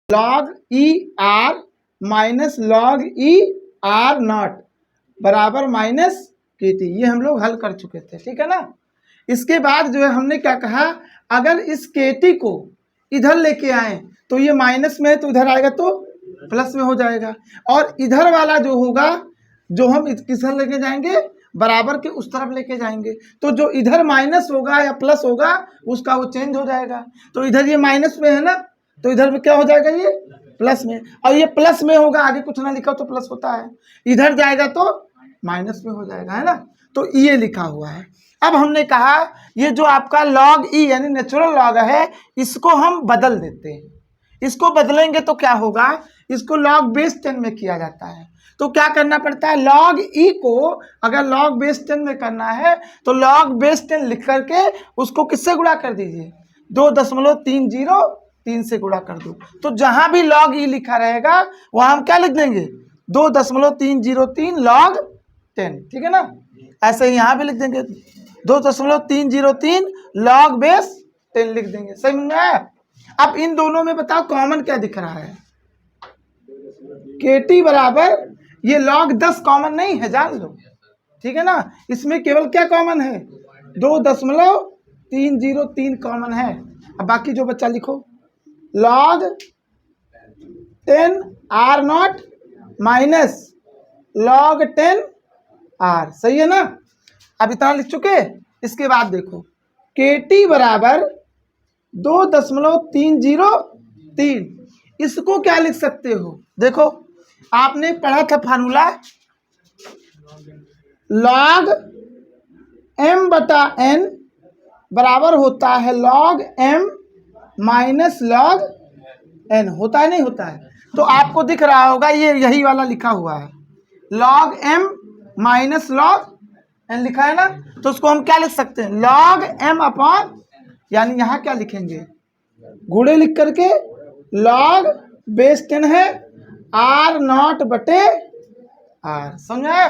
Log E R minus log E R not बराबर minus के T. ये हम लोग हल कर चुके थे, ठीक है ना। इसके बाद जो है हमने क्या कहा, अगर इस के टी को इधर लेके आए तो ये माइनस में है तो इधर आएगा तो प्लस में हो जाएगा, और इधर वाला जो होगा जो हम किधर लेके जाएंगे, बराबर के उस तरफ लेके जाएंगे, तो जो इधर माइनस होगा या प्लस होगा उसका वो चेंज हो जाएगा। तो इधर ये माइनस में है ना, तो इधर में क्या हो जाएगा, ये प्लस में, और ये प्लस में होगा, आगे कुछ ना लिखा तो प्लस होता है, इधर जाएगा तो माइनस में हो जाएगा, है ना। तो ये लिखा हुआ है। अब हमने कहा ये जो आपका लॉग ई यानी नेचुरल लॉग है, इसको हम बदल देते हैं। इसको बदलेंगे तो क्या होगा, इसको लॉग बेस 10 में किया जाता है। तो क्या करना पड़ता है, लॉग ई को अगर लॉग बेस 10 में करना है तो लॉग बेस 10 लिख करके उसको किससे गुणा कर दीजिए, 2.303 से गुणा कर दो। तो जहां भी लॉग ई लिखा रहेगा वहां हम क्या लिख देंगे, 2.303 लॉग 10, ठीक है ना। ऐसे ही यहाँ भी लिख देंगे 2.303 लॉग बेस 10 लिख देंगे, समझ में आया। अब इन दोनों में बताओ कॉमन क्या दिख रहा है, के टी बराबर ये लॉग 10 कॉमन नहीं है, जान लो, ठीक है ना। इसमें केवल क्या कॉमन है, 2.303 कॉमन है। अब बाकी जो बच्चा लिखो, log 10 R naught minus log 10 R, सही है ना। अब इतना लिख चुके। इसके बाद देखो के टी बराबर 2.303, इसको क्या लिख सकते हो, देखो आपने पढ़ा था फार्मूला, लॉग m बटा n बराबर होता है log m minus log n, होता है नहीं होता है। तो आपको दिख रहा होगा ये यही वाला लिखा हुआ है, log m minus log n लिखा है ना। तो उसको हम क्या लिख सकते हैं, लॉग m अपॉन, यानी यहाँ क्या लिखेंगे, गुणे लिख करके लॉग बेस 10 है आर नॉट बटे आर, समझे,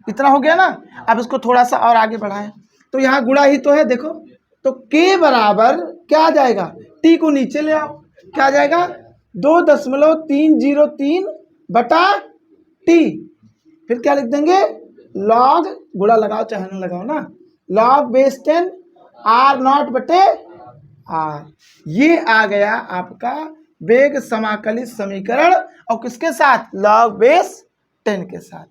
इतना हो गया ना। अब इसको थोड़ा सा और आगे बढ़ाएं तो यहाँ गुणा ही तो है, देखो तो k बराबर क्या आ जाएगा, t को नीचे ले आओ, क्या आ जाएगा 2.303 बटा t, फिर क्या लिख देंगे, लॉग, गुणा लगाओ चाहे ना लगाओ ना, लॉग बेस 10 आर नॉट बटे आर। ये आ गया आपका वेग समाकलित समीकरण, और किसके साथ, लॉग बेस 10 के साथ।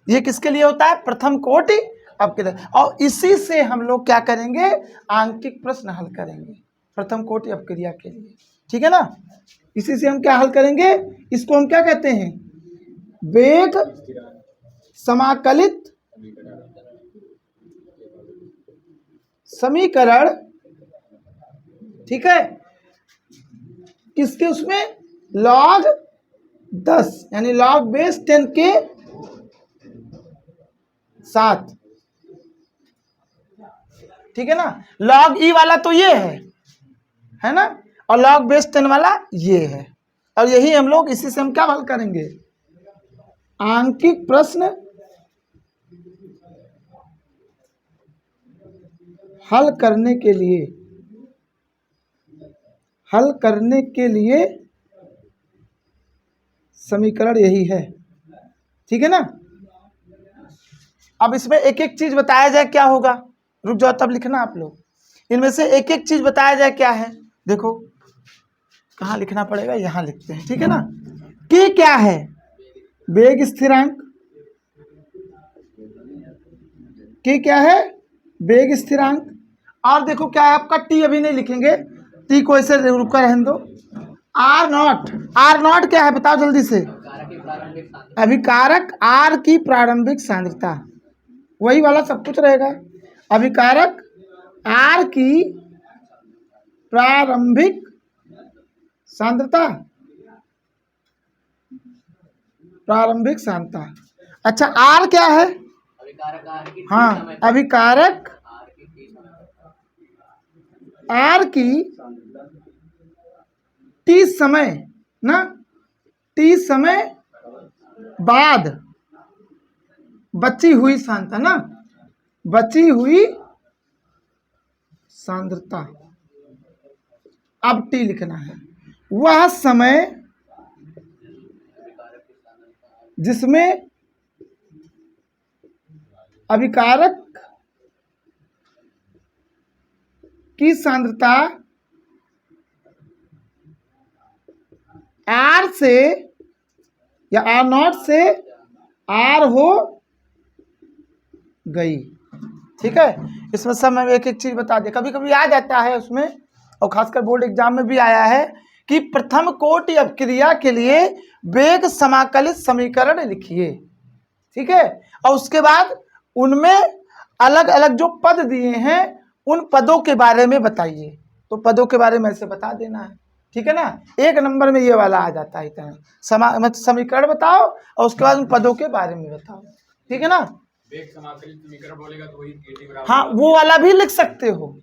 ये किसके लिए होता है, प्रथम कोटि अपकृत, और इसी से हम लोग क्या करेंगे, आंकिक प्रश्न हल करेंगे प्रथम कोटि अपक्रिया के लिए, ठीक है ना। इसी से हम क्या हल करेंगे, इसको हम क्या कहते हैं, वेग समाकलित समीकरण, ठीक है। किसके, उसमें लॉग 10 यानी लॉग बेस 10 के साथ, ठीक है ना। लॉग ई वाला तो ये है ना, और लॉग बेस 10 वाला ये है, और यही हम लोग इसी से हम क्या हल करेंगे, आंकिक प्रश्न हल करने के लिए समीकरण यही है, ठीक है ना। अब इसमें एक एक चीज बताया जाए क्या होगा, रुक जाओ तब लिखना आप लोग, इनमें से एक एक चीज बताया जाए क्या है। देखो कहाँ लिखना पड़ेगा, यहाँ लिखते हैं, ठीक है ना। के क्या है, वेग स्थिरांक, के क्या है, वेग स्थिरांक, और देखो क्या है आपका टी, अभी नहीं लिखेंगे, टी को ऐसे रुका रहने दो। आर नॉट, आर नॉट क्या है बताओ जल्दी से, अभिकारक आर की प्रारंभिक सांद्रता, वही वाला सब कुछ रहेगा, अभिकारक आर की प्रारंभिक सांद्रता, प्रारंभिक सांद्रता। अच्छा आर क्या है, हाँ अभिकारक आर की टी समय ना, टी समय बाद बची हुई सांद्रता ना, बची हुई सांद्रता, अब टी लिखना है, वह समय जिसमें अभिकारक की सांद्रता R से या R0 से R हो गई। ठीक है, इसमें सब मैं एक एक चीज बता दिया। कभी कभी आ जाता है उसमें, और खासकर बोर्ड एग्जाम में भी आया है कि प्रथम कोटि अपक्रिया के लिए वेग समाकलित समीकरण लिखिए। ठीक है, और उसके बाद उनमें अलग अलग जो पद दिए हैं उन पदों के बारे में बताइए। तो पदों के बारे में ऐसे बता देना है। ठीक है ना, एक नंबर में ये वाला आ जाता है इतना, समीकरण बताओ और उसके बाद उन पदों के बारे में बताओ। ठीक है ना, वेग समाकलित समीकरण बोलेगा तो वही KT बराबर, हाँ वो वाला भी लिख सकते हो।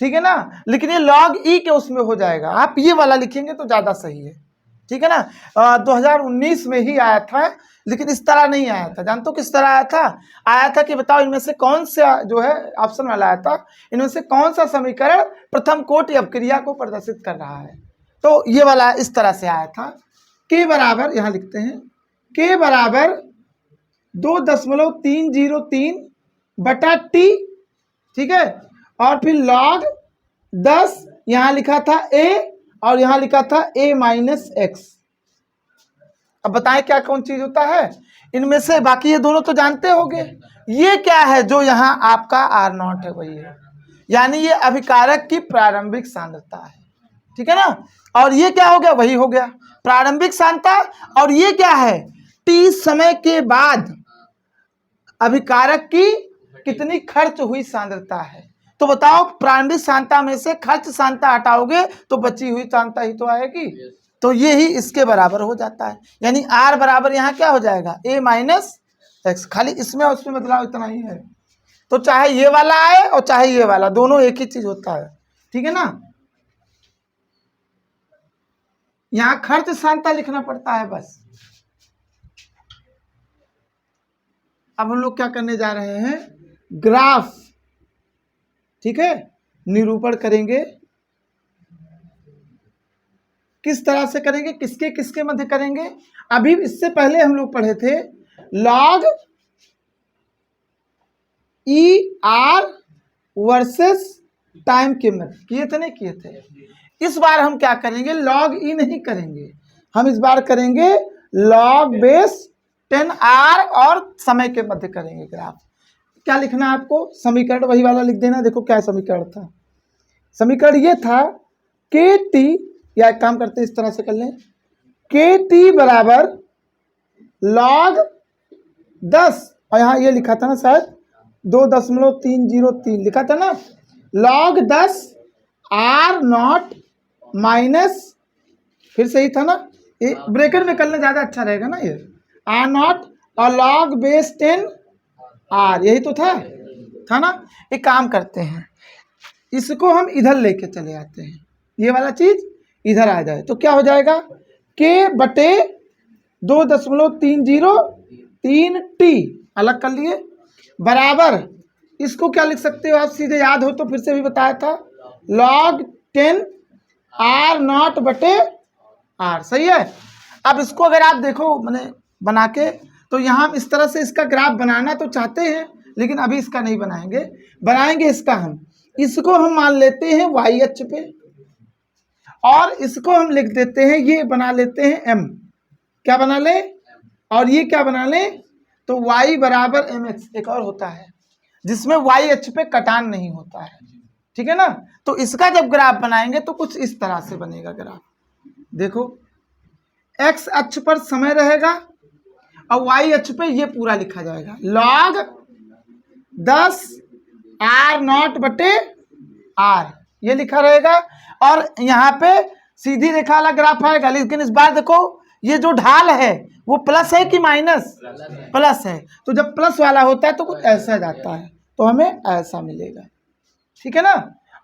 ठीक है ना, लेकिन ये log e के उसमें हो जाएगा, आप ये वाला लिखेंगे तो ज्यादा सही है। ठीक है ना, 2019 में ही आया था, लेकिन इस तरह नहीं आया था। जानते हो किस तरह आया था? आया था कि बताओ इनमें से कौन सा जो है ऑप्शन वाला आया था, इनमें से कौन सा समीकरण प्रथम कोटि अपक्रिया को प्रदर्शित कर रहा है। तो ये वाला इस तरह से आया था, के बराबर, यहाँ लिखते हैं के बराबर 2.303 बटा टी। ठीक है, और फिर log 10, यहाँ लिखा था a और यहाँ लिखा था a माइनस एक्स। अब बताएं क्या कौन चीज होता है इनमें से? बाकी ये दोनों तो जानते होंगे। ये क्या है जो यहाँ आपका R0 है, वही है, यानी ये अभिकारक की प्रारंभिक सांद्रता है। ठीक है ना, और ये क्या हो गया? वही हो गया प्रारंभिक सांद्रता। और ये क्या है? t समय के बाद अभिकारक की कितनी खर्च हुई सांद्रता है। तो बताओ प्रारंभिक सांद्रता में से खर्च सांद्रता हटाओगे तो बची हुई सांद्रता ही तो आएगी। तो ये ही इसके बराबर हो जाता है, यानी R बराबर यहाँ क्या हो जाएगा? a minus x. खाली इसमें और उसमें बदलाव इतना ही है। तो चाहे ये वाला आए और चाहे ये वाला, दोनों एक ही चीज होता है। ठीक है ना, यहाँ खर्च सांद्रता लिखना पड़ता है बस। अब हम लोग क्या करने जा रहे हैं? ग्राफ, ठीक है, निरूपण करेंगे। किस तरह से करेंगे, किसके किसके मध्य करेंगे? अभी इससे पहले हम लोग पढ़े थे log E R versus time के मध्य, किए थे नहीं किए थे? इस बार हम क्या करेंगे? log ई नहीं करेंगे, हम इस बार करेंगे log बेस 10R और समय के मध्य करेंगे ग्राफ। क्या लिखना है आपको? समीकरण वही वाला लिख देना। देखो क्या समीकरण था, समीकरण ये था के टी, या एक काम करते हैं इस तरह से कर लें, के टी बराबर log 10, और यहाँ ये लिखा था ना शायद 2.303 लिखा था ना, log 10 R0 माइनस, फिर सही था ना, ये ब्रैकेट में करना ज़्यादा अच्छा रहेगा ना, ये R0 और log बेस 10R, यही तो था ना। एक काम करते हैं, इसको हम इधर लेके चले आते हैं, ये वाला चीज इधर आ जाए तो क्या हो जाएगा? के बटे 2.303 टी अलग कर लिए, बराबर, इसको क्या लिख सकते हो आप? सीधे याद हो तो फिर से भी बताया था, log 10 R0 बटे R। सही है। अब इसको अगर आप देखो मैंने बना के, तो यहाँ इस तरह से इसका ग्राफ बनाना तो चाहते हैं, लेकिन अभी इसका नहीं बनाएंगे, बनाएंगे इसका हम, इसको हम मान लेते हैं y अक्ष पे, और इसको हम लिख देते हैं, ये बना लेते हैं m, क्या बना ले, और ये क्या बना ले, तो y बराबर mx। एक और होता है जिसमें y अक्ष पे कटान नहीं होता है। ठीक है ना, तो इसका जब ग्राफ बनाएंगे तो कुछ इस तरह से बनेगा ग्राफ। देखो x अक्ष पर समय रहेगा और y अक्ष पे ये पूरा लिखा जाएगा, log 10 R0 बटे R, ये लिखा रहेगा। और यहाँ पे सीधी रेखा वाला ग्राफ आएगा, लेकिन इस बार देखो ये जो ढाल है वो प्लस है कि माइनस? प्लस है। तो जब प्लस वाला होता है तो कुछ ऐसा जाता है, तो हमें ऐसा मिलेगा। ठीक है ना,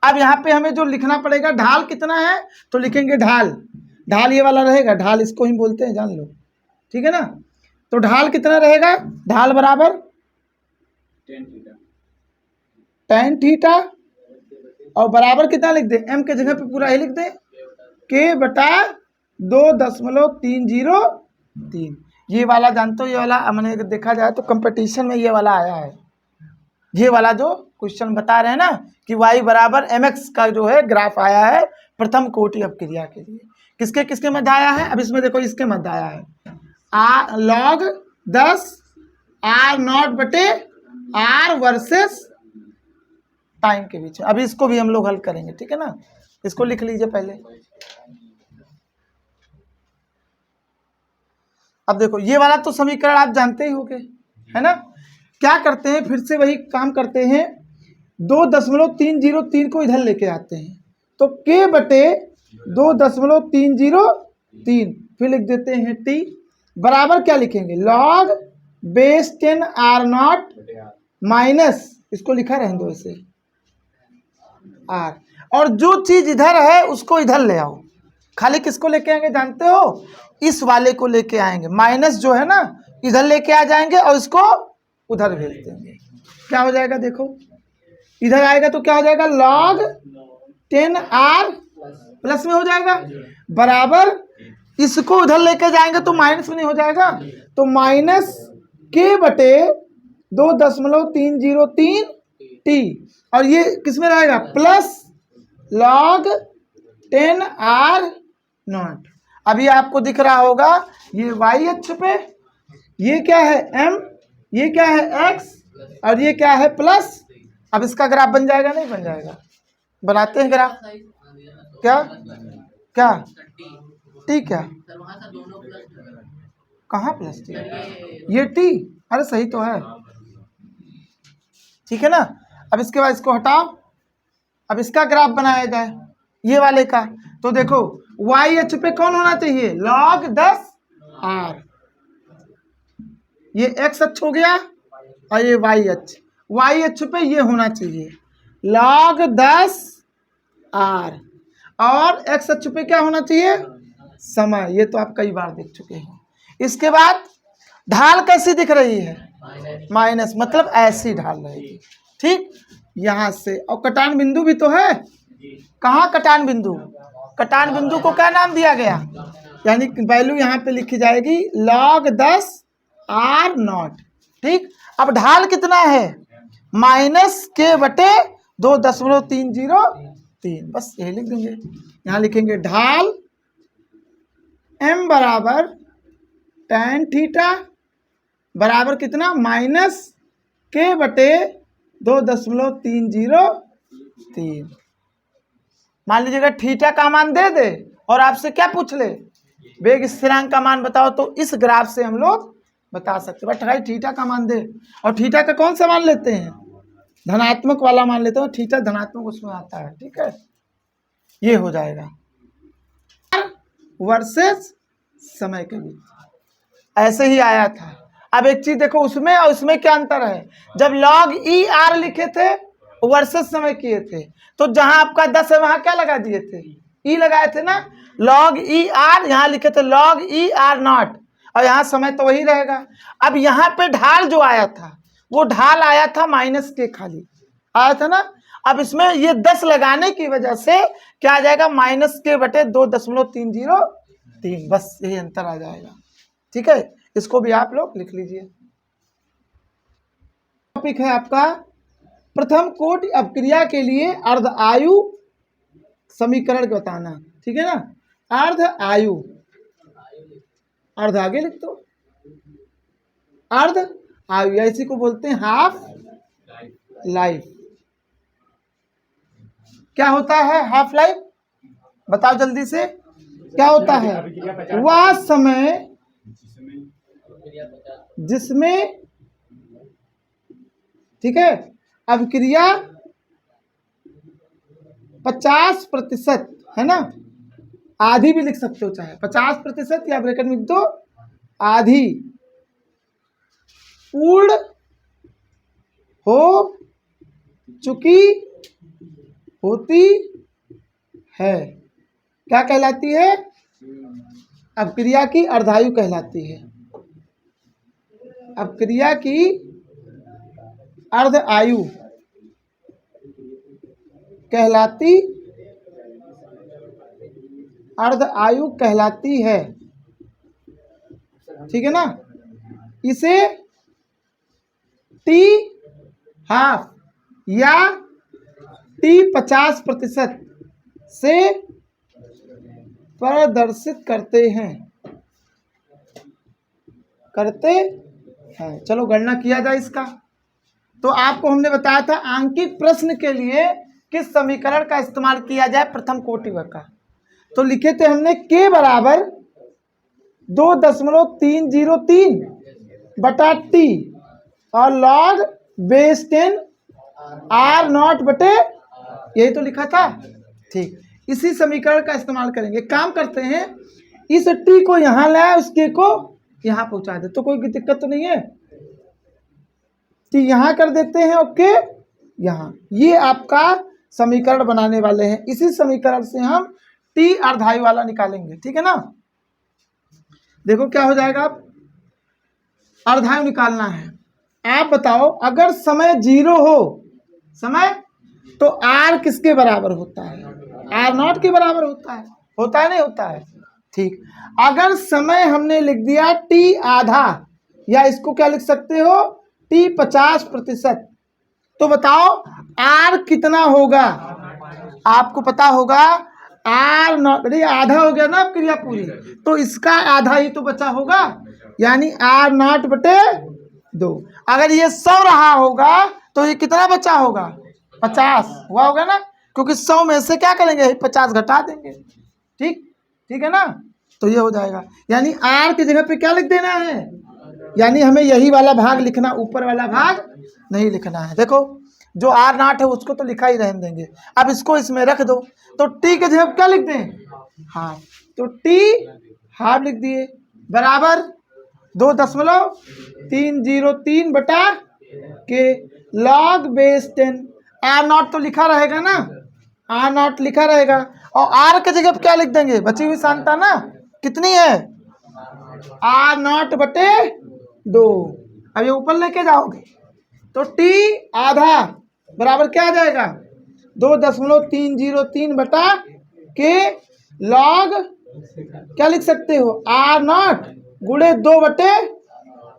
अब यहाँ पे हमें जो लिखना पड़ेगा, ढाल कितना है, तो लिखेंगे ढाल, ढाल ये वाला रहेगा, ढाल इसको ही बोलते हैं, जान लो। ठीक है ना, तो ढाल कितना रहेगा? ढाल बराबर tan थीटा, और बराबर कितना लिख दे? m के जगह पे पूरा ही लिख दे, k बटा 2.303। ये वाला जानते हो, ये वाला मैंने देखा जाए तो कंपटीशन में ये वाला आया है, ये वाला जो क्वेश्चन बता रहे हैं ना कि y बराबर mx का जो है ग्राफ आया है प्रथम कोटि अपक्रिया के लिए। किसके किसके मध्य आया है? अब इसमें देखो इसके मध्य आया है log 10 r0 बटे r वर्सेस टाइम के बीच में। अभी इसको भी हम लोग हल करेंगे, ठीक है ना। इसको लिख लीजिए पहले। अब देखो ये वाला तो समीकरण आप जानते ही होंगे, है ना। क्या करते हैं, फिर से वही काम करते हैं, 2.303 को इधर लेके आते हैं तो k बटे 2.303 फिर लिख देते हैं t बराबर क्या लिखेंगे, log बेस 10 r0 माइनस, इसको लिखा रहने दो इसे r, और जो चीज इधर है उसको इधर ले आओ। खाली किसको लेके आएंगे जानते हो, इस वाले को लेके आएंगे, माइनस जो है ना इधर लेके आ जाएंगे और इसको उधर भेज देंगे। क्या हो जाएगा देखो, इधर आएगा तो क्या हो जाएगा, log 10 r प्लस में हो जाएगा बराबर, इसको उधर लेके जाएंगे तो माइनस में नहीं हो जाएगा, तो माइनस k बटे 2.303 t, और ये किस में रहेगा प्लस log 10 r0। अभी आपको दिख रहा होगा ये y अक्ष पे, ये क्या है m, ये क्या है x, और ये क्या है प्लस। अब इसका ग्राफ बन जाएगा नहीं बन जाएगा, बनाते हैं ग्राफ। क्या क्या t क्या, कहाँ प्लस t, ये t, अरे सही तो है, ठीक है ना। अब इसके बाद इसको हटाओ, अब इसका ग्राफ बनाया जाए ये वाले का, तो देखो y अक्ष पे कौन होना चाहिए, log 10 r, ये x अक्ष हो गया और ये y अक्ष, y अक्ष पे ये होना चाहिए log 10 r, और x अक्ष पे क्या होना चाहिए, समय। ये तो आप कई बार देख चुके हैं। इसके बाद ढाल कैसी दिख रही है, माइनस, मतलब ऐसी ढाल रहेगी, ठीक, यहाँ से। और कटान बिंदु भी तो है, कहाँ कटान बिंदु, कटान बिंदु को क्या नाम दिया गया, यानी वैल्यू यहाँ पे लिखी जाएगी log 10 r0, ठीक। अब ढाल कितना है, माइनस k बटे 2.303, बस यही लिख देंगे। यहाँ लिखेंगे ढाल m बराबर tan थीटा बराबर कितना, माइनस k बटे 2.303। मान लीजिएगा थीटा का मान दे दे और आपसे क्या पूछ ले, वेग स्थिरांक का मान बताओ, तो इस ग्राफ से हम लोग बता सकते हैं। बट भाई थीटा का मान दे, और थीटा का कौन सा मान लेते हैं, धनात्मक वाला मान लेते हैं, थीटा धनात्मक उसमें आता है, ठीक है। ये हो जाएगा वर्सेस समय के बीच, ऐसे ही आया था। अब एक चीज देखो, उसमें और उसमें क्या अंतर है, जब log e r लिखे थे वर्सेस समय किए थे, तो जहां आपका 10 है वहां क्या लगा दिए थे, e लगाए थे ना, log e r, यहाँ लिखे थे log e r0, और यहाँ समय तो वही रहेगा। अब यहाँ पे ढाल जो आया था वो ढाल आया था माइनस के, खाली आया था ना। अब इसमें ये 10 लगाने की वजह से क्या आ जाएगा, माइनस के बटे 2.303, बस यही अंतर आ जाएगा, ठीक है। इसको भी आप लोग लिख लीजिए। टॉपिक है आपका प्रथम कोटि अपक्रिया के लिए अर्ध आयु समीकरण बताना, ठीक है ना। अर्ध आयु, अर्ध आगे लिख दो, अर्ध आयु, या इसी को बोलते हैं हाफ लाइफ। क्या होता है हाफ लाइफ, बताओ जल्दी से, क्या होता है, वह समय जिसमें, ठीक है, अभिक्रिया 50% है ना, आधी भी लिख सकते हो, चाहे 50% या ब्रैकेट में लिख दो आधी, पूर्ण हो चुकी होती है, क्या कहलाती है, अपक्रिया की अर्धायु कहलाती है, अपक्रिया की अर्ध आयु कहलाती, अर्ध आयु कहलाती है, ठीक है ना। इसे टी हाफ या टी 50% से प्रदर्शित करते हैं। चलो गणना किया जाए इसका। तो आपको हमने बताया था आंकिक प्रश्न के लिए किस समीकरण का इस्तेमाल किया जाए, प्रथम कोटि का। तो लिखे थे हमने k बराबर 2.303 बटा टी और लॉग बेस 10 R0 बटे, यही तो लिखा था। ठीक, इसी समीकरण का इस्तेमाल करेंगे। काम करते हैं, इस टी को यहाँ लाए, उस के को यहाँ पहुंचा दे, तो कोई दिक्कत तो नहीं है। टी यहाँ कर देते हैं, ओके यहाँ। ये आपका समीकरण बनाने वाले हैं। इसी समीकरण से हम टी अर्धायु वाला निकालेंगे, ठीक है ना। देखो क्या हो जाएगा, आप अर्धायु निकालना है। आप बताओ, अगर समय 0 हो, समय, तो आर किसके बराबर होता है? R0 के बराबर होता है। होता है नहीं होता है? ठीक, अगर समय हमने लिख दिया टी आधा, या इसको क्या लिख सकते हो, टी 50%, तो बताओ आर कितना होगा? आपको पता होगा R0, आधा हो गया ना क्रिया पूरी, तो इसका आधा ही तो बचा होगा, यानी R0 बटे 2। अगर ये 100 रहा होगा तो ये कितना बचा होगा? 50 हुआ होगा ना, क्योंकि 100 में से क्या करेंगे, 50 घटा देंगे। ठीक, ठीक है ना। तो ये हो जाएगा, यानी R की जगह पे क्या लिख देना है, यानी हमें यही वाला भाग लिखना, ऊपर वाला भाग नहीं लिखना है। देखो जो R0 है उसको तो लिखा ही रहने देंगे। अब इसको इसमें रख दो, तो टी के जगह क्या लिख दें, हाफ। तो टी हाफ लिख दिए, बराबर 2.303 बटा के लॉग बेस 10। R0 तो लिखा रहेगा ना, R0 लिखा रहेगा, और R के जगह क्या लिख देंगे, बची हुई सांता ना कितनी है, R0 बटे 2। अब ये ऊपर लेके जाओगे तो टी आधा बराबर क्या आ जाएगा, 2.303 बटा के लॉग, क्या लिख सकते हो, R0 गुणे 2 बटे,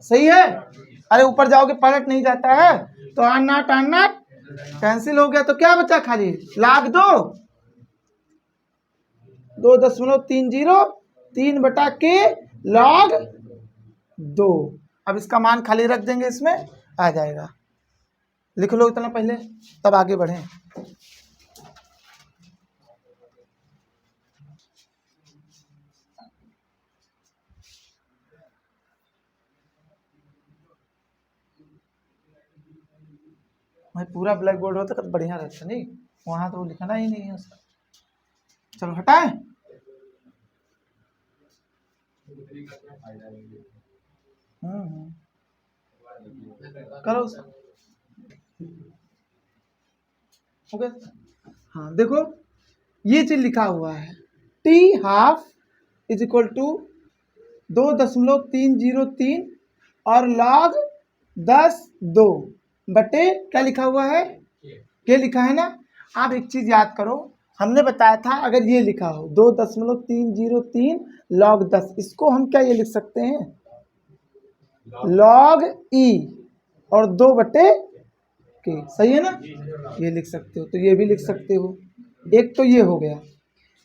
सही है। अरे ऊपर जाओगे पलट नहीं जाता है, तो R0 कैंसिल हो गया, तो क्या बचा, खाली लाग 2.303 बटा के लॉग 2। अब इसका मान खाली रख देंगे, इसमें आ जाएगा। लिख लो इतना पहले, तब आगे बढ़ें। भाई पूरा ब्लैक बोर्ड होता तो बढ़िया रहता, नहीं वहां तो लिखना ही नहीं है उसका। चलो हटाएं। करो ओके। हाँ देखो ये चीज लिखा हुआ है, T half is equal to 2.303 और लॉग 10 2 बटे क्या लिखा हुआ है, क्या लिखा है ना। आप एक चीज याद करो, हमने बताया था अगर ये लिखा हो 2.303 लॉग 10, इसको हम क्या ये लिख सकते हैं, लॉग ई और 2 बटे के, सही है ना, ये लिख सकते हो। तो ये भी लिख सकते हो। एक तो ये हो गया।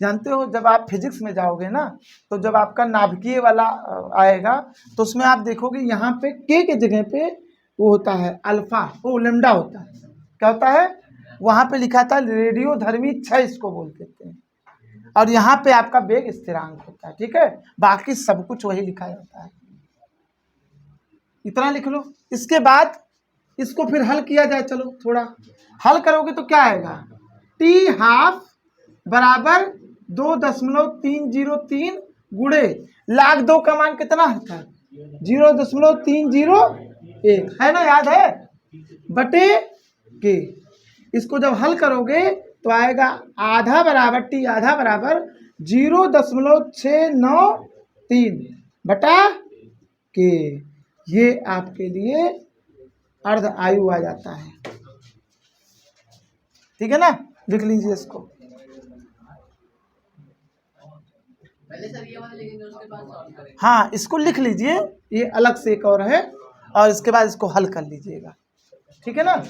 जानते हो जब आप फिजिक्स में जाओगे ना, तो जब आपका नाभिकीय वाला आएगा तो उसमें आप देखोगे यहाँ पे के जगह पे वो होता है अल्फा, वो लेमडा होता है। क्या होता है, वहाँ पे लिखा था रेडियो धर्मी क्षय, इसको बोल देते हैं। और यहाँ पे आपका वेग स्थिरांक होता है, ठीक है। बाकी सब कुछ वही लिखा जाता है। इतना लिख लो। इसके बाद इसको फिर हल किया जाए। चलो थोड़ा हल करोगे तो क्या आएगा, टी हाफ बराबर 2.303 गुणे लाग 2 का मान कितना था, 0.301 है ना, याद है, बटे के। इसको जब हल करोगे तो आएगा आधा बराबर, टी आधा बराबर 0.693 बटा के। ये आपके लिए अर्ध आयु आ जाता है, ठीक है ना। लिख लीजिए इसको। पहले सर ये वाला लिखेंगे उसके बाद सॉल्व करेंगे। हाँ, इसको लिख लीजिए, ये अलग से एक और है, और इसके बाद इसको हल कर लीजिएगा, ठीक है ना।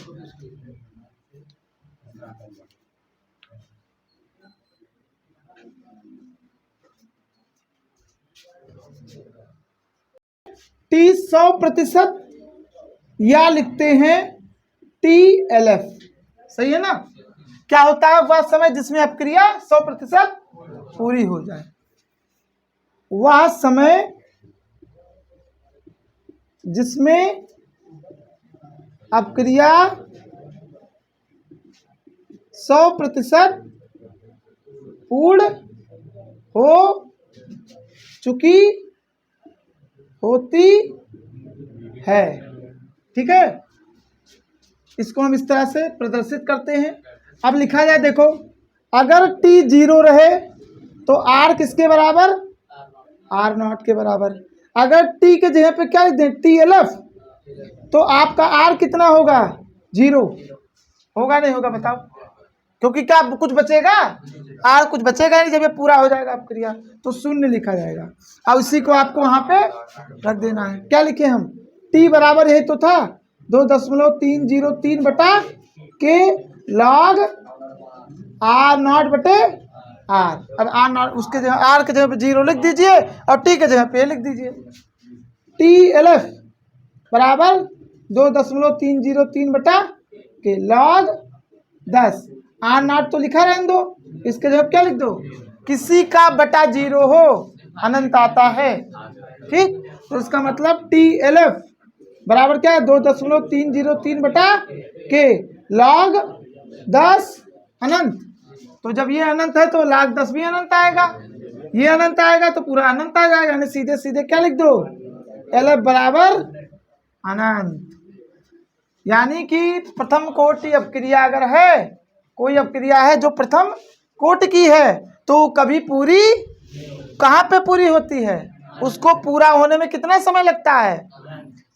टी 100% या लिखते हैं TLF, सही है ना। क्या होता है वह समय जिसमें अपक्रिया 100% पूरी हो जाए, वह समय जिसमें अपक्रिया 100% पूर्ण हो चुकी होती है, ठीक है। इसको हम इस तरह से प्रदर्शित करते हैं। अब लिखा जाए, देखो, अगर T 0 रहे तो R किसके बराबर, R0 के बराबर। अगर T के जगह पे क्या लिख दें, TLF, तो आपका R कितना होगा, 0 होगा, नहीं होगा बताओ, क्योंकि क्या कुछ बचेगा, R कुछ बचेगा नहीं, जब ये पूरा हो जाएगा अपक्रिया तो 0 लिखा जाएगा। अब इसी को आपको वहां पे रख देना है। क्या लिखे हम, T बराबर यही तो था 2.303 बटा के log R0 बटे R। अब R0 उसके जगह, R के जगह पे 0 लिख दीजिए और T के जगह पे लिख दीजिए। TLF बराबर 2.303 बटा के log 10। R0 तो लिखा रहने दो, इसके जगह क्या लिख दो, किसी का बटा 0 हो अनंत आता है, ठीक। तो इसका मतलब TLF बराबर क्या है, 2.303 बटा के log 10 अनंत। तो जब ये अनंत है तो log 10 भी अनंत आएगा, ये अनंत आएगा तो पूरा अनंत आ जाएगा, यानी सीधे सीधे क्या लिख दो, LF बराबर अनंत। यानी कि प्रथम कोटि अपक्रिया अगर है, कोई अपक्रिया है जो प्रथम कोटि की है, तो कभी पूरी कहाँ पे पूरी होती है, उसको पूरा होने में कितना समय लगता है,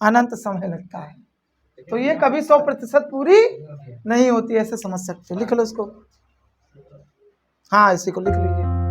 अनंत समय लगता है। तो ये कभी 100% पूरी नहीं होती, ऐसे समझ सकते हो। लिख लो इसको, हाँ इसी को लिख लीजिए।